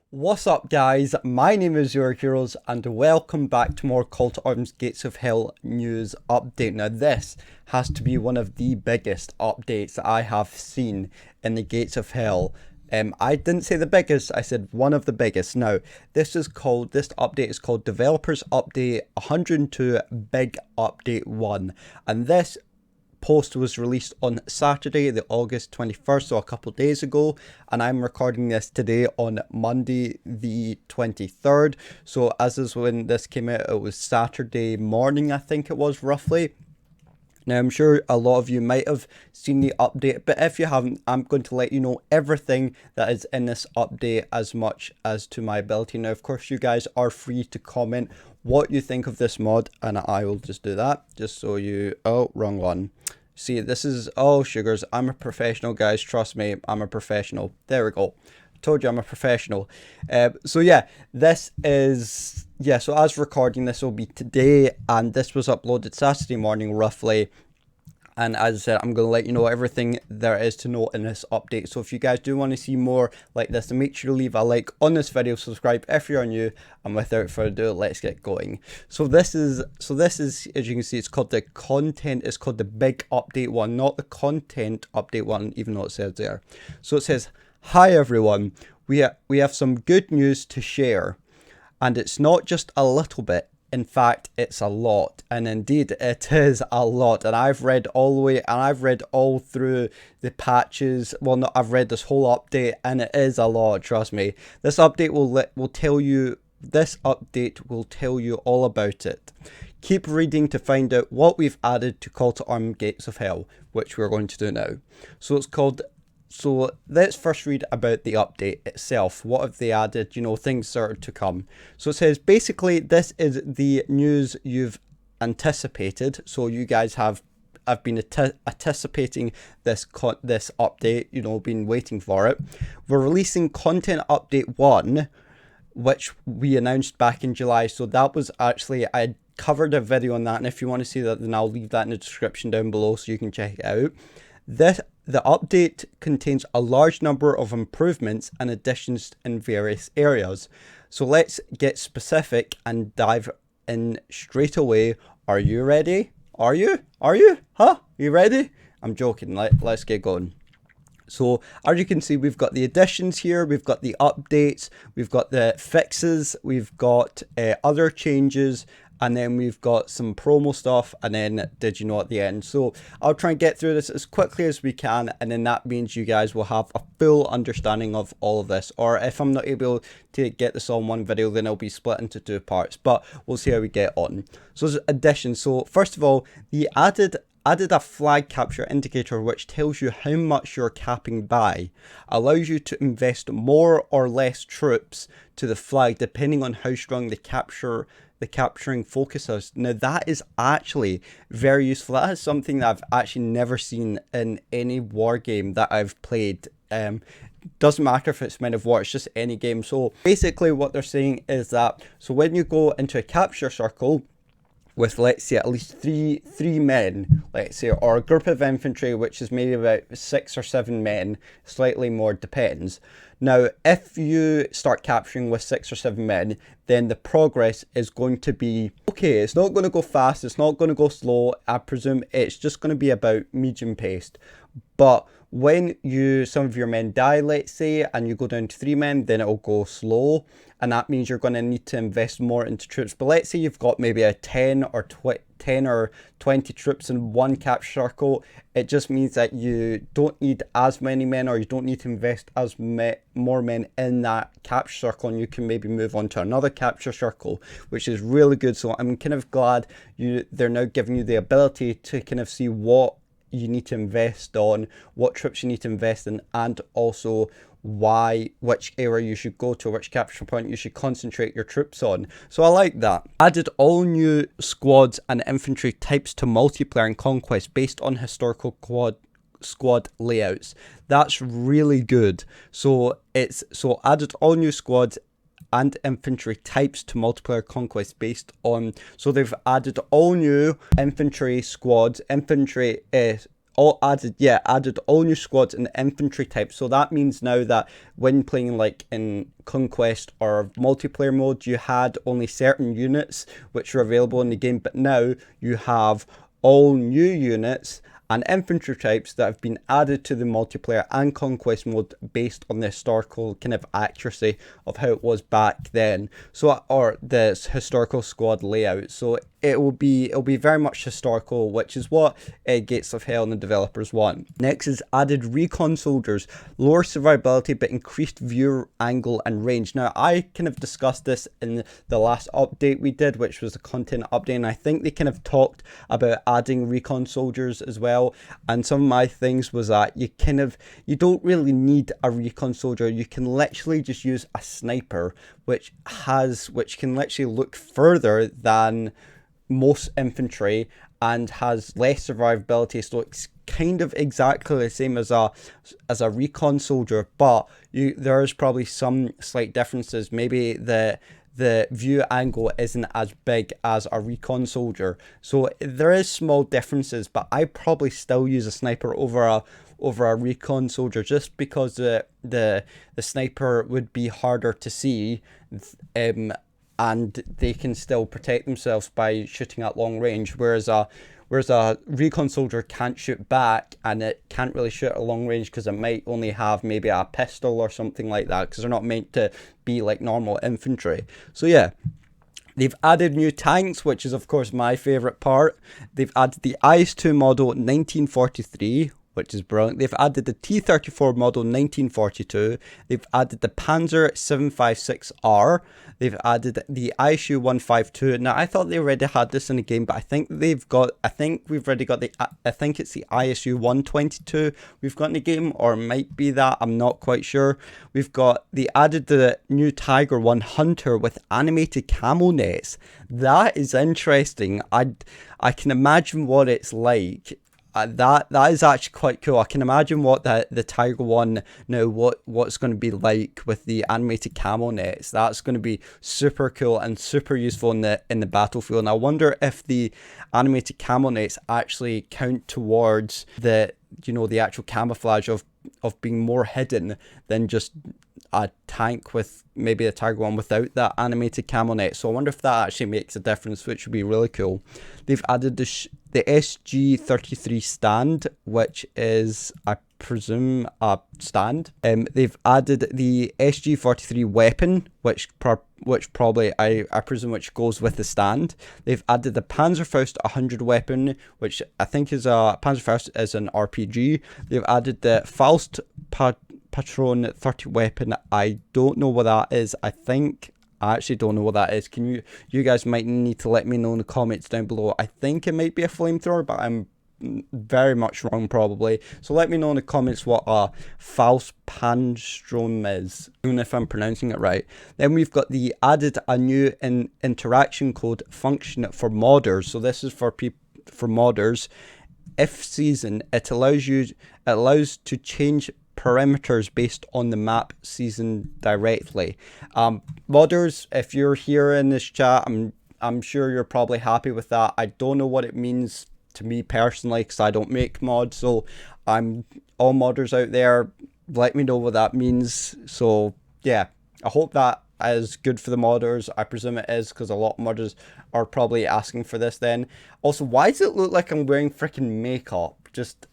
What's up guys, my name is Your Heroes and welcome back to more Call to Arms Gates of Hell news update. Now this has to be one of the biggest updates that I have seen in the Gates of Hell. I didn't say the biggest, I said one of the biggest. Now this update is called Developers Update 102 Big Update 1, and this post was released on Saturday, the August 21st, so a couple days ago, and I'm recording this today on Monday the 23rd. So as is when this came out, it was Saturday morning, I think it was, roughly. Now, I'm sure a lot of you might have seen the update, but if you haven't, I'm going to let you know everything that is in this update as much as to my ability. Now, of course, you guys are free to comment what you think of this mod, and I will just do that, just so you... Oh, wrong one. See, this is... Oh, sugars, I'm a professional, guys. Trust me, I'm a professional. There we go. Told you I'm a professional. So yeah, this is... Yeah, so as recording, this will be today, and this was uploaded Saturday morning, roughly. And as I said, I'm going to let you know everything there is to know in this update. So if you guys do want to see more like this, then make sure to leave a like on this video, subscribe if you're new, and without further ado, let's get going. So this is, as you can see, it's called the content, it's called the big update one, not the content update one, even though it says there. So it says, hi everyone, we have some good news to share. And it's not just a little bit, in fact, it's a lot. And indeed, it is a lot. And I've read all the way, and I've read all through the patches. Well, no, I've read this whole update, and it is a lot, trust me. This update will tell you all about it. Keep reading to find out what we've added to Call to Arms Gates of Hell, which we're going to do now. So let's first read about the update itself. What have they added? You know, things that are to come. So it says, basically, this is the news you've anticipated. So you guys have been anticipating this update, you know, been waiting for it. We're releasing Content Update 1, which we announced back in July. So that was actually, I covered a video on that. And if you want to see that, then I'll leave that in the description down below so you can check it out. The update contains a large number of improvements and additions in various areas. So let's get specific and dive in straight away. Are you ready? Are you? Huh? You ready? I'm joking. Let's get going. So as you can see, we've got the additions here, we've got the updates, we've got the fixes, we've got other changes, and then we've got some promo stuff, and then did you know at the end. So I'll try and get through this as quickly as we can, and then that means you guys will have a full understanding of all of this. Or if I'm not able to get this all in one video, then it'll be split into two parts, but we'll see how we get on. So there's additions. So first of all, the added a flag capture indicator which tells you how much you're capping by, allows you to invest more or less troops to the flag depending on how strong the capturing focus is. Now that is actually very useful. That is something that I've actually never seen in any war game that I've played. Doesn't matter if it's Men of War, it's just any game. So basically what they're saying is that, so when you go into a capture circle with, let's say, at least three men, let's say, or a group of infantry, which is maybe about 6 or 7 men, slightly more, depends. Now, if you start capturing with 6 or 7 men, then the progress is going to be, okay, it's not going to go fast, it's not going to go slow, I presume it's just going to be about medium paced. But when some of your men die, let's say, and you go down to 3 men, then it'll go slow, and that means you're going to need to invest more into troops. But let's say you've got maybe a 10 or 20 troops in one capture circle. It just means that you don't need as many men, or you don't need to invest more men in that capture circle, and you can maybe move on to another capture circle, which is really good. So I'm kind of glad they're now giving you the ability to kind of see what you need to invest on, what troops you need to invest in, and also which area you should go to, which capture point you should concentrate your troops on. So I like that. Added all new squads and infantry types to multiplayer and conquest based on historical squad layouts. That's really good. So added all new squads and infantry types to multiplayer conquest based on, so they've added all new infantry squads, added all new squads and infantry types. So that means now that when playing like in Conquest or multiplayer mode, you had only certain units which were available in the game, but now you have all new units and infantry types that have been added to the multiplayer and conquest mode based on the historical kind of accuracy of how it was back then. So, or the historical squad layout. So it'll be very much historical, which is what Gates of Hell and the developers want. Next is added recon soldiers, lower survivability but increased view angle and range. Now I kind of discussed this in the last update we did, which was the content update, and I think they kind of talked about adding recon soldiers as well. And some of my things was that you don't really need a recon soldier. You can literally just use a sniper, which can literally look further than most infantry and has less survivability, so it's kind of exactly the same as a recon soldier, but there's probably some slight differences. Maybe the view angle isn't as big as a recon soldier, so there is small differences, but I probably still use a sniper over a recon soldier, just because the sniper would be harder to see, and they can still protect themselves by shooting at long range, whereas a recon soldier can't shoot back, and it can't really shoot at long range because it might only have maybe a pistol or something like that, because they're not meant to be like normal infantry. So yeah, they've added new tanks, which is of course my favorite part. They've added the IS-2 model 1943, which is brilliant. They've added the T-34 model 1942. They've added the Panzer 756R. They've added the ISU 152. Now, I thought they already had this in the game, but I think we've already got I think it's the ISU 122 we've got in the game, or it might be that, I'm not quite sure. They added the new Tiger 1 Hunter with animated camo nets. That is interesting. I can imagine what it's like. That is actually quite cool. I can imagine what the Tiger One now, what's going to be like with the animated camo nets. That's going to be super cool and super useful in the battlefield. And I wonder if the animated camo nets actually count towards the actual camouflage of being more hidden than just a tank with maybe a Tiger One without that animated camo net. So I wonder if that actually makes a difference, which would be really cool. They've added the SG-33 stand, which is, I presume, a stand. They've added the SG-43 weapon, which probably, I presume, which goes with the stand. They've added the Panzerfaust 100 weapon, which I think is Panzerfaust is an RPG. They've added the Faust Patron 30 weapon. I don't know what that is. I actually don't know what that is. You guys might need to let me know in the comments down below. I think it might be a flamethrower, but I'm very much wrong probably. So let me know in the comments what a Faust Panstrom is, even if I'm pronouncing it right. Then we've got added a new interaction code function for modders. So this is for modders. If season, it allows to change parameters based on the map season directly. Modders, if you're here in this chat, I'm sure you're probably happy with that. I don't know what it means to me personally, because I don't make mods. So all modders out there, let me know what that means. So yeah, I hope that is good for the modders. I presume it is, because a lot of modders are probably asking for this then. Also, why does it look like I'm wearing freaking makeup?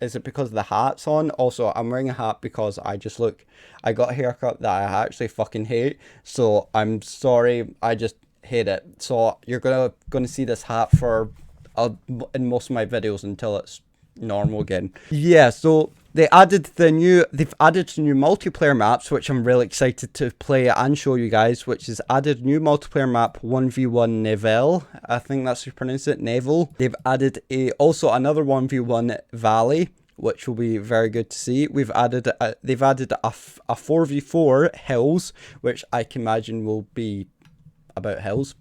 Is it because the hat's on? Also, I'm wearing a hat because I got a haircut that I actually fucking hate. So I'm sorry, I just hate it. So you're gonna see this hat in most of my videos until it's normal again. Yeah, so they've added new multiplayer maps, which I'm really excited to play and show you guys, which is added new multiplayer map 1v1 Neville. I think that's how you pronounce it, Neville. They've added also another 1v1 Valley, which will be very good to see. They've added a 4v4 Hills, which I can imagine will be about hills.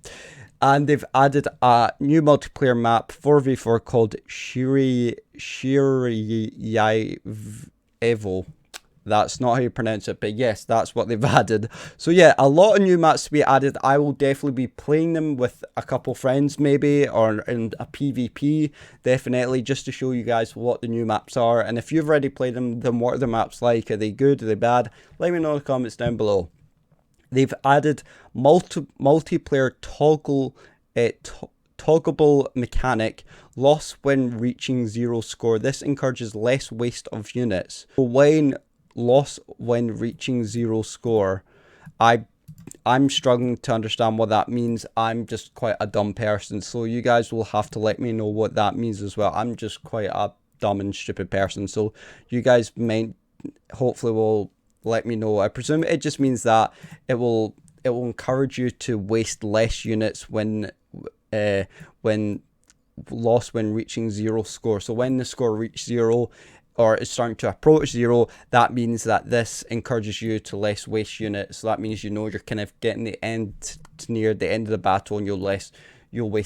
And they've added a new multiplayer map 4v4 called Shiri Evo. That's not how you pronounce it, but yes, that's what they've added. So yeah, a lot of new maps to be added. I will definitely be playing them with a couple friends maybe, or in a PvP, definitely, just to show you guys what the new maps are. And if you've already played them, then what are the maps like? Are they good? Are they bad? Let me know in the comments down below. They've added multiplayer toggleable mechanic, loss when reaching 0 score. This encourages less waste of units. So loss when reaching 0 score, I'm struggling to understand what that means. I'm just quite a dumb person, so you guys will have to let me know what that means as well. I'm just quite a dumb and stupid person, so you guys hopefully will let me know. I presume it just means that it will encourage you to waste less units when lost when reaching 0 score. So when the score reaches 0, or is starting to approach 0, that means that this encourages you to less waste units. So that means, you know, you're kind of getting near the end of the battle, and you'll waste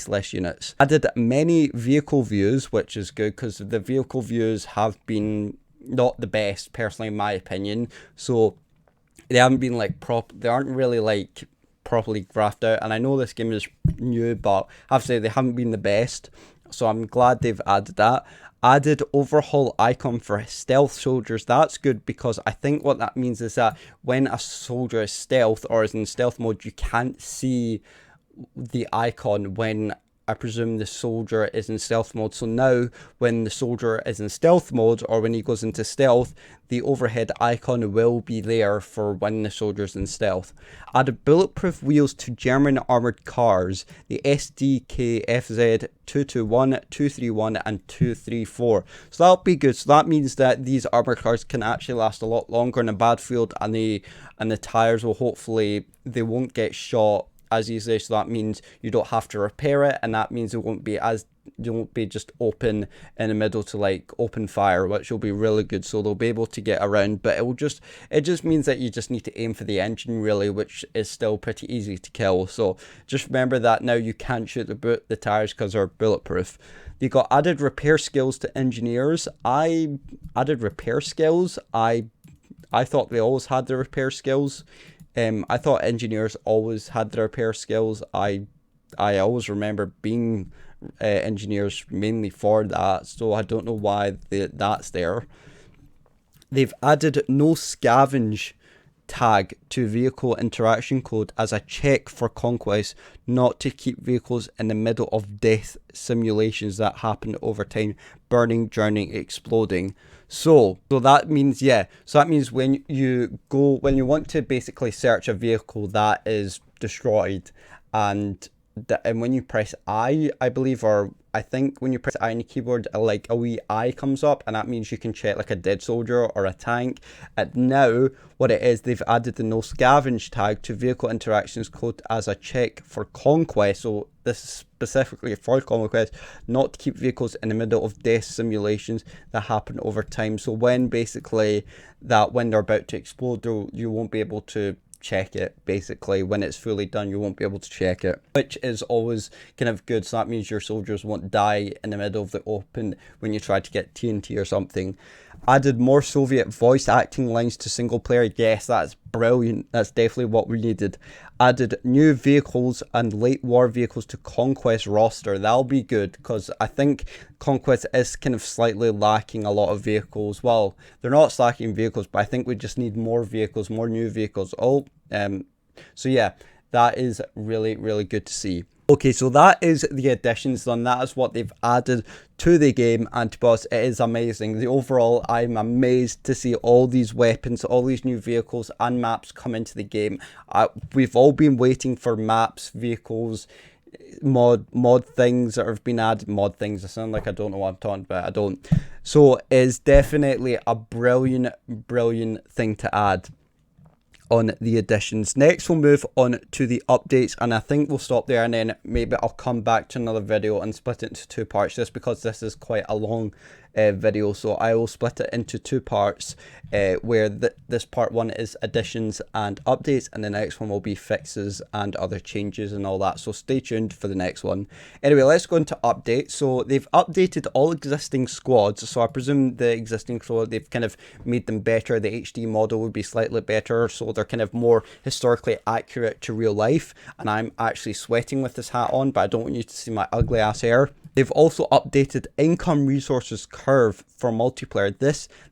less units. Added many vehicle views, which is good, because the vehicle views have been not the best, personally, in my opinion. So they haven't been like they aren't really like properly graphed out. And I know this game is new, but I have to say they haven't been the best. So I'm glad they've added that. Added overhaul icon for stealth soldiers. That's good, because I think what that means is that when a soldier is stealth or is in stealth mode, you can't see the icon when, I presume, the soldier is in stealth mode. So now when the soldier is in stealth mode, or when he goes into stealth, the overhead icon will be there for when the soldier's in stealth. Added bulletproof wheels to German armored cars, the SDKFZ 221, 231 and 234. So that'll be good. So that means that these armored cars can actually last a lot longer in a battlefield, and the tires will hopefully, they won't get shot as easily. So that means you don't have to repair it, and that means it won't be just open in the middle to like open fire, which will be really good. So they'll be able to get around, but it just means that you just need to aim for the engine, really, which is still pretty easy to kill. So just remember that now you can't shoot the tires because they're bulletproof. They got added repair skills to engineers. Added repair skills. I thought they always had the repair skills. I thought engineers always had the repair skills. I always remember being engineers mainly for that, so I don't know why that's there. They've added no scavenge tag to vehicle interaction code as a check for conquest, not to keep vehicles in the middle of death simulations that happen over time, burning, drowning, exploding. So that means, yeah, so that means when you want to basically search a vehicle that is destroyed, and when you press I believe, or I think when you press I on the keyboard, like a wee eye comes up, and that means you can check like a dead soldier or a tank. And now what it is, they've added the no scavenge tag to vehicle interactions code as a check for conquest. So this is specifically for conquest, not to keep vehicles in the middle of death simulations that happen over time. So when basically when they're about to explode, you won't be able to check it. Basically, when it's fully done, you won't be able to check it, which is always kind of good. So that means your soldiers won't die in the middle of the open when you try to get TNT or something. Added more Soviet voice acting lines to single player. Yes, that's brilliant. That's definitely what we needed. Added new vehicles and late war vehicles to Conquest roster. That'll be good, because I think Conquest is kind of slightly lacking a lot of vehicles. Well, they're not lacking vehicles, but I think we just need more vehicles, more new vehicles. So yeah, that is really, really good to see. Okay, so that is the additions done. That is what they've added to the game, and to us, it is amazing. Overall, I'm amazed to see all these weapons, all these new vehicles and maps come into the game. We've all been waiting for maps, vehicles, mod things that have been added. Mod things, I sound like I don't know what I'm talking about. I don't. So it's definitely a brilliant thing to add on the additions. Next we'll move on to the updates, and I think we'll stop there, and then maybe I'll come back to another video and split it into two parts, just because this is quite a long video, so I will split it into two parts, where this part one is additions and updates, and the next one will be fixes and other changes and all that, so stay tuned for the next one. Anyway, let's go into updates. So they've updated all existing squads, so I presume the existing squad, they've kind of made them better. The HD model would be slightly better, so they're kind of more historically accurate to real life, and I'm actually sweating with this hat on, but I don't want you to see my ugly ass hair. They've also updated income resources curve for multiplayer.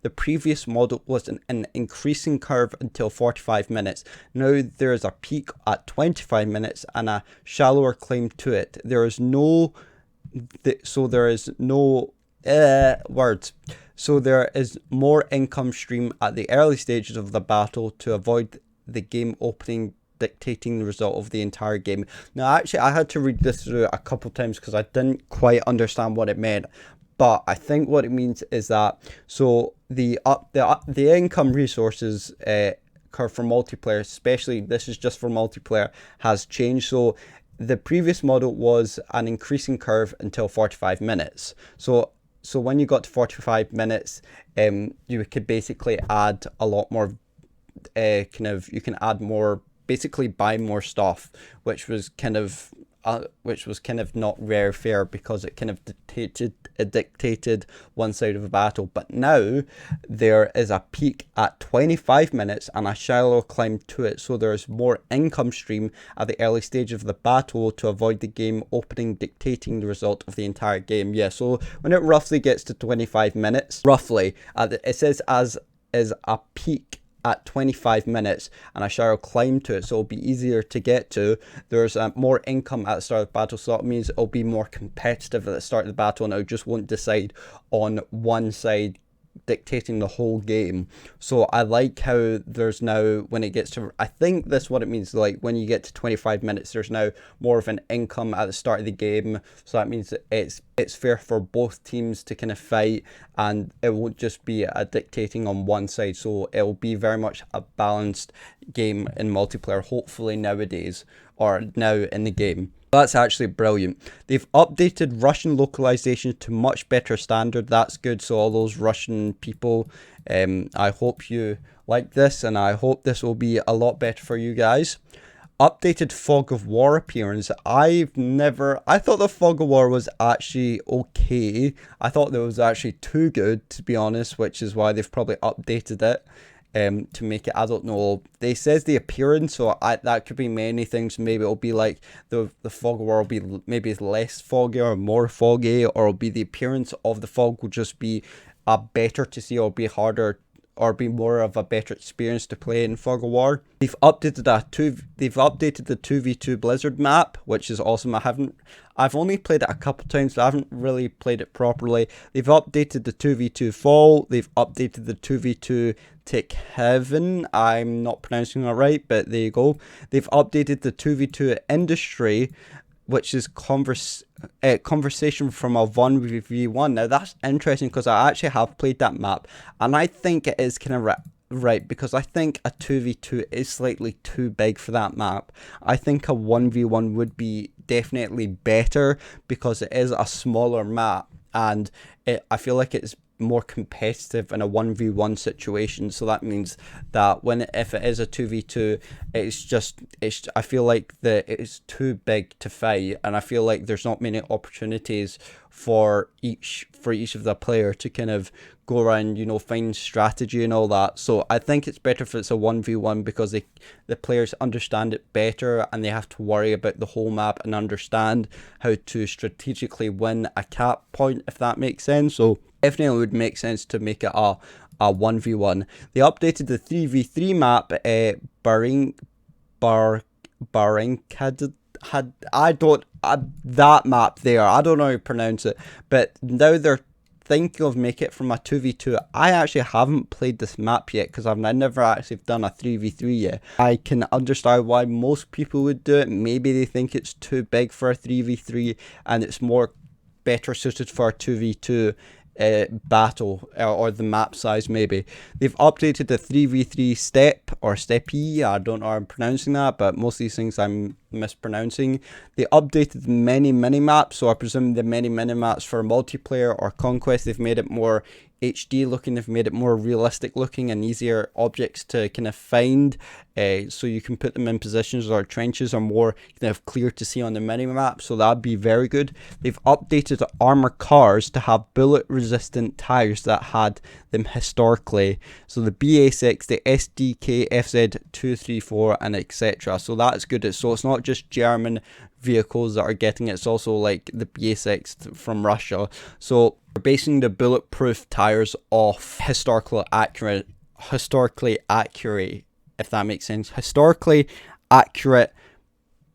The previous model was an increasing curve until 45 minutes. Now there is a peak at 25 minutes and a shallower climb to it. There is no more income stream at the early stages of the battle to avoid the game opening dictating the result of the entire game. Now, actually, I had to read this through a couple times because I didn't quite understand what it meant. But I think what it means is that the income resources curve for multiplayer, especially this is just for multiplayer, has changed. So the previous model was an increasing curve until 45 minutes. So when you got to 45 minutes, you could basically add a lot more. You can add more. Basically buy more stuff, which was kind of not very fair because it kind of dictated one side of the battle. But now there is a peak at 25 minutes and a shallow climb to it, so there's more income stream at the early stage of the battle to avoid the game opening dictating the result of the entire game. Yeah, so when it roughly gets to 25 minutes, it says as is a peak at 25 minutes and a shallow climb to it, so it'll be easier to get to. There's more income at the start of the battle, so that means it'll be more competitive at the start of the battle, and it just won't decide on one side dictating the whole game. So I like how there's now, when it gets to, I think that's what it means, like when you get to 25 minutes, there's now more of an income at the start of the game, so that means that it's fair for both teams to kind of fight, and it won't just be a dictating on one side, so it'll be very much a balanced game in multiplayer, hopefully nowadays, or now in the game. That's actually brilliant. They've updated Russian localization to much better standard. That's good. So all those Russian people, I hope you like this, and I hope this will be a lot better for you guys. Updated Fog of War appearance. I thought the Fog of War was actually okay. I thought that was actually too good, to be honest, which is why they've probably updated it. To make it, I don't know. They says the appearance, so that could be many things. Maybe it'll be like the fog of war will be maybe less foggy or more foggy, or it'll be the appearance of the fog will just be better to see, or be harder, or be more of a better experience to play in Fog of War. They've updated the 2v2 Blizzard map, which is awesome. I've only played it a couple times, but I haven't really played it properly. They've updated the 2v2 Fall. They've updated the 2v2 Tick Heaven. I'm not pronouncing that right, but there you go. They've updated the 2v2 Industry, which is conversation from a 1v1. Now that's interesting because I actually have played that map, and I think it is kind of right, because I think a 2v2 is slightly too big for that map. I think a 1v1 would be definitely better because it is a smaller map, and I feel like it's more competitive in a 1v1 situation. So that means that if it is a 2v2, I feel like it's too big to fight, and I feel like there's not many opportunities for each of the player to kind of go around, find strategy and all that. So I think it's better if it's a 1v1 because the players understand it better, and they have to worry about the whole map and understand how to strategically win a cap point, if that makes sense. So definitely would make sense to make it a 1v1. They updated the 3v3 map, that map there, I don't know how to pronounce it, but now they're thinking of make it from a 2v2. I actually haven't played this map yet because I've never actually done a 3v3 yet. I can understand why most people would do it. Maybe they think it's too big for a 3v3 and it's more better suited for a 2v2 battle, or the map size maybe. They've updated the 3v3 step, or steppy, I don't know how I'm pronouncing that, but most of these things I'm mispronouncing. They updated the many minimaps, so I presume the many minimaps for multiplayer or conquest, they've made it more HD looking, they've made it more realistic looking and easier objects to kind of find, so you can put them in positions or trenches are more kind of clear to see on the minimap, so that'd be very good. They've updated the armor cars to have bullet resistant tires that had them historically, so the BA6, the SDK FZ234 and etc, so that's good. So it's not just German vehicles that are getting it, it's also like the BA6 from Russia. So we're basing the bulletproof tires off historically accurate, if that makes sense, historically accurate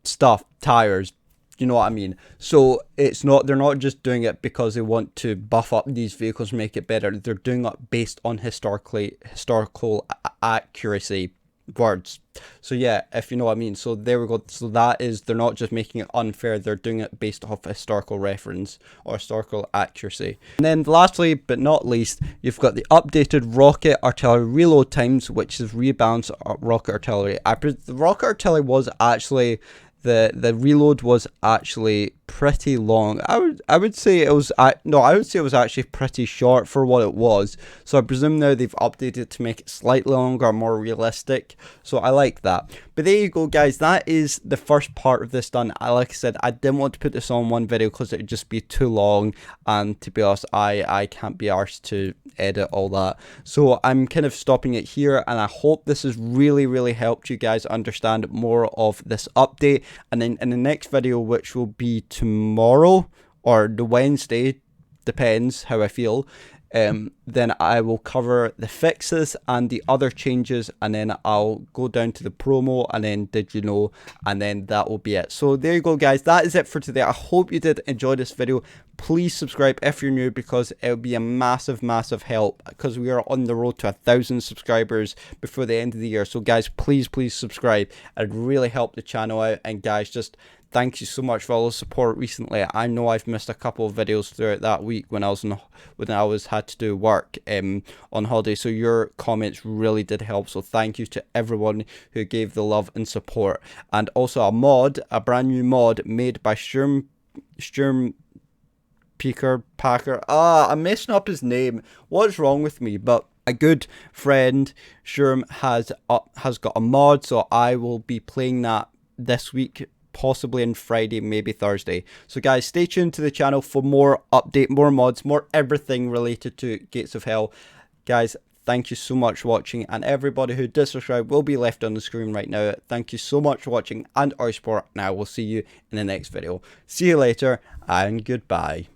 stuff, tires, you know what I mean? So it's not, they're not just doing it because they want to buff up these vehicles, make it better. They're doing it based on historical accuracy words. So yeah, if you know what I mean. So there we go. So that is, they're not just making it unfair, they're doing it based off historical reference or historical accuracy. And then lastly but not least, you've got the updated rocket artillery reload times, which is rebalanced rocket artillery. The rocket artillery was actually, the reload was actually pretty long. I would say it was actually pretty short for what it was. So I presume now they've updated it to make it slightly longer, more realistic. So I like that. But there you go, guys. That is the first part of this done. Like I said, I didn't want to put this on one video because it would just be too long, and to be honest, I can't be arsed to edit all that. So I'm kind of stopping it here, and I hope this has really helped you guys understand more of this update. And then in the next video, which will be tomorrow or the Wednesday, depends how I feel, then I will cover the fixes and the other changes, and then I'll go down to the promo, and then did you know, and then that will be it. So there you go, guys. That is it for today. I hope you did enjoy this video. Please subscribe if you're new, because it will be a massive help, because we are on the road to 1,000 subscribers before the end of the year. So guys, please subscribe. It'd really help the channel out. And guys, just thank you so much for all the support recently. I know I've missed a couple of videos throughout that week when I had to do work on holiday, so your comments really did help. So thank you to everyone who gave the love and support. And also a brand new mod made by Sturm Packer. I'm messing up his name. What's wrong with me? But a good friend, Sturm, has got a mod, so I will be playing that this week, possibly on Friday, maybe Thursday. So guys, stay tuned to the channel for more update, more mods, more everything related to Gates of Hell. Guys, thank you so much for watching, and everybody who did subscribe will be left on the screen right now. Thank you so much for watching, and our support, and I will see you in the next video. See you later, and goodbye.